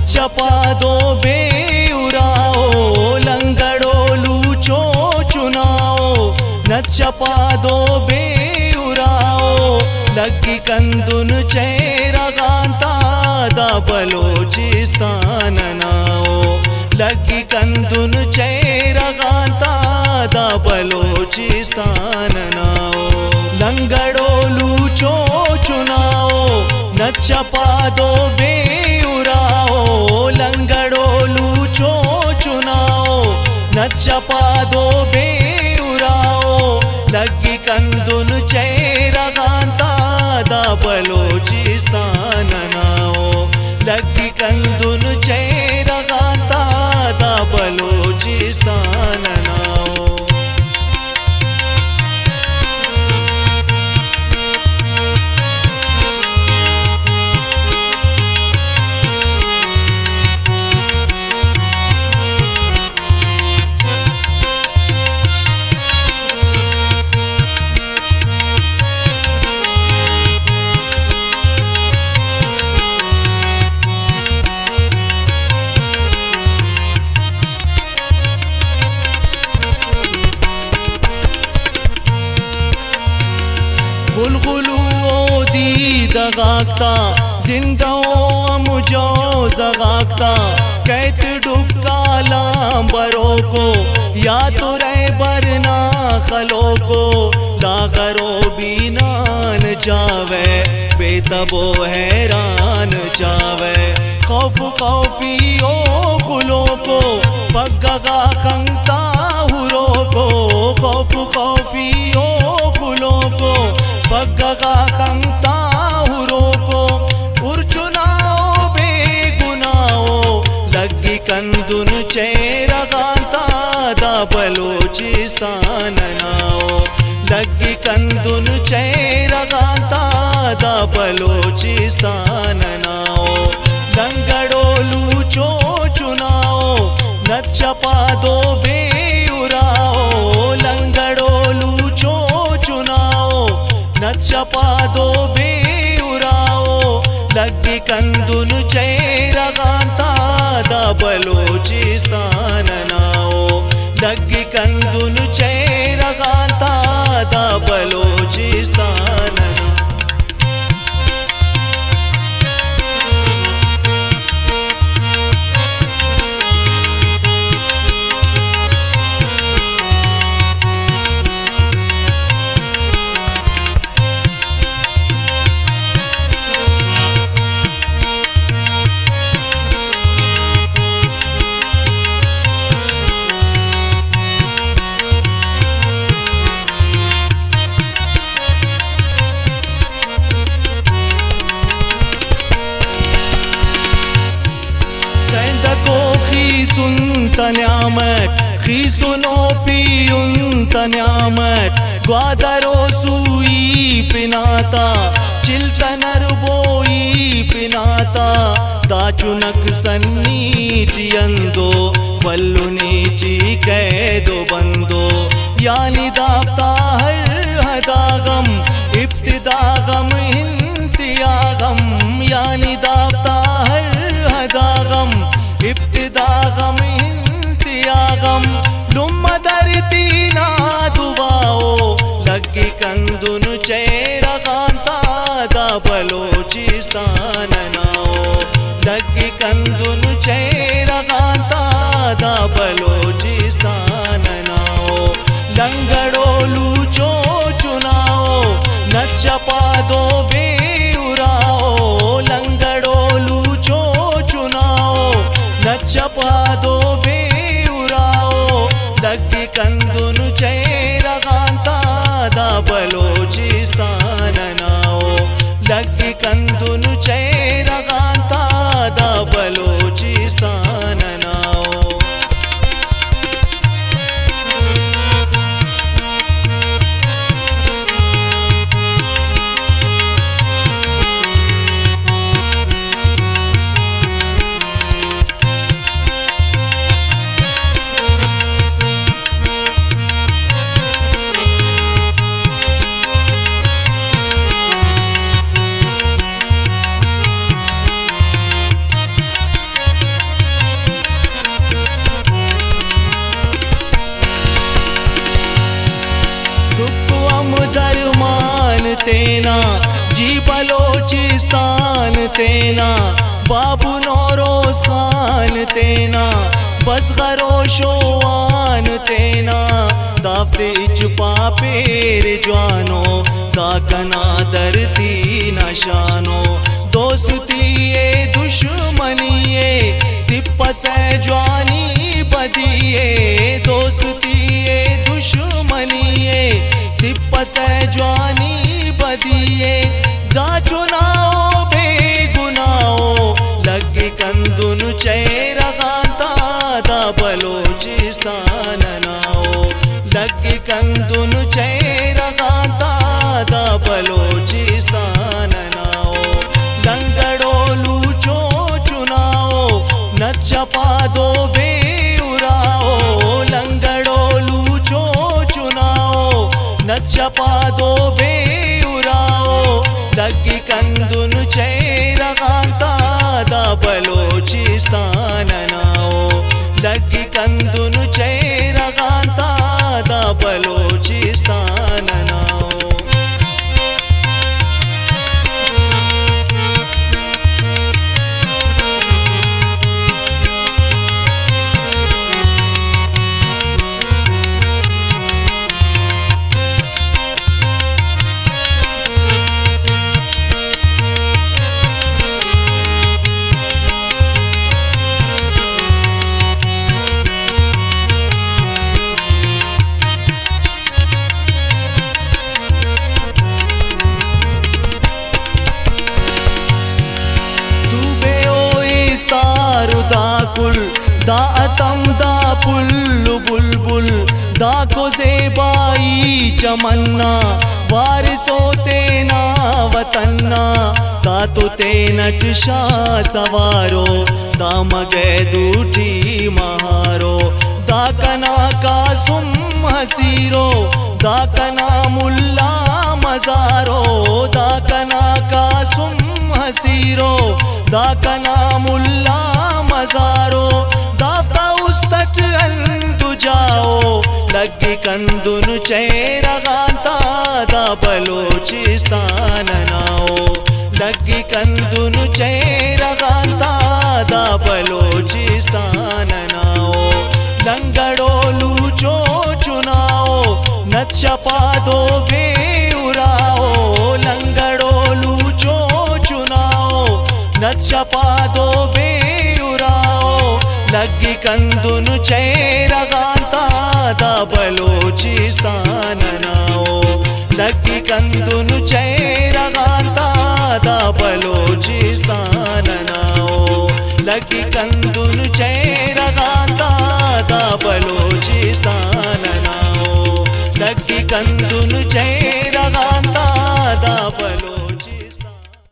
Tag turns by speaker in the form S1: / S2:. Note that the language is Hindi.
S1: मत्स्यपादो बेउराओ लंगड़ो लूचो चुनाओ मत्स्यपादो बेउराओ लग्गी कंदुन चेरगांता दा बलोचिस्तान नाओ लग्गी कंदुन चेरगांता दा बलोचिस्तान नाओ लंगड़ो लूचो चुनाओ मत्स्यपादो बेउराओ लंगड़ो लूचो चुनाओ मत्स्यपादो बेउराओ लग्गी कंदुन चेरगांता दा बलोचिस्तान नाओ लग्गी कंदुन चेरगांता दा बलोचिस्तान नाओ गुलगुलू दी दगाकता जिंदा मुझो जगाकता कैत डुक्का लांबरो को या तो रे बरना खलो को लागरो बीनान जावे बेतबो हैरान जावे खौफ खौफी ओ खुलो को पग्गा खंगता हुरो को खौफ खौफी ओ खुलो को पग्गा खंगता हुरो को उर्चुनाओ बेगुनाओ लग्गी कंदुन चेरगांता दा बलोचिस्तान नाओ लग्गी कंदुन चेरगांता दा बलोचिस्तान नाओ लंगड़ो लूचो चुनाओ मत्स्यपादो बेउराओ लंगड़ो लूचो चुनाओ मत्स्यपादो बेउराओ लग्गी कंदुन चेरगांता दा बलोचिस्तान नाओ लग्गी कंदुन चेरगांता दा बलोचिस्तान नाओ खीसुनो पियुन तन्यामत ग्वादरो सुई पिनाता चिल्तनर बोई पिनाता दाचुनक सन्नीटियंदो बल्लु नीटी कैदो बंदो यानी दाफ्ता हर हदागम इब्तिदागम इंतियागम यानी दाफ्ता हर हदागम इब्तिदागम इंतियागम लुम्मा दरती ना दुवाओ लग्गी कंदुन चेरगांता दा बलोचिस्तान नाओ लग्गी कंदुन चेरगांता दा बलोचिस्तान नाओ लंगड़ो लूचो चुनाओ मत्स्यपादो बेउराओ लंगड़ो लूचो चुनाओ मत्स्यपादो बेउराओ लग्गी कंदुन चेरगांता दा बलोचिस्तान नाओ लग्गी कंदुन चेरगांता दा बलोचिस्तान नाओ गुलिस्तान तेना बाबू नौरोज खान तेना बस गरोशोवान तेना दाफ्ते इचपा पेर जवानो दाकना दरती नशानो दोस्ती ये दुश्मनी तिप्पस जवानी बदिए दोस्ती ये दुश्मनी तिप्पस जवानी बदिए दा चुनाओ बेगुनाओ लगे कंदुन चेरगांता दा बलोचिस्तान नाओ लगे कंदुन चेरगांता दा बलोचिस्तान नाओ लंगड़ोलू चो चुनाओ नच्छपा दो बेउराओ लंगड़ोलू चो चुनाओ नच्छपा दो बेउराओ लगी कंदुन चेरगांता दा बलोचिस्तान नाओ लगी कंदुन चेरगांता दा बलोचिस्तान नाओ कुल दा अतम दा पुल्लु बुलबुल दा को ज़ेबाई चमन्ना वारिसो तेना वतन्ना दा तो तेनट शाह सवारो दा मगे दूठी महारो दा कना कासुम हसीरो दा कना मुल्ला मजारो दा कना कासुम हसीरो दा कना मुल्ला मजारो दाफ्ता उस्तट अंदु जाओ लगी कंदुन चेरगांता दा बलोचिस्तान नाओ लगी कंदुन चेरगांता दा बलोचिस्तान नाओ लंगड़ोलू चो चुनाओ नच्छपा दो बेउराओ लंगड़ोलू चो चुनाओ नच्छपा दो लगी कंदुन चेरगांता दा बलोचिस्तान नाओ लगी कंदुन चेरगांता दा बलोचिस्तान नाओ लगी कंदुन चेरगांता दा बलोचिस्तान नाओ लगी कंदुन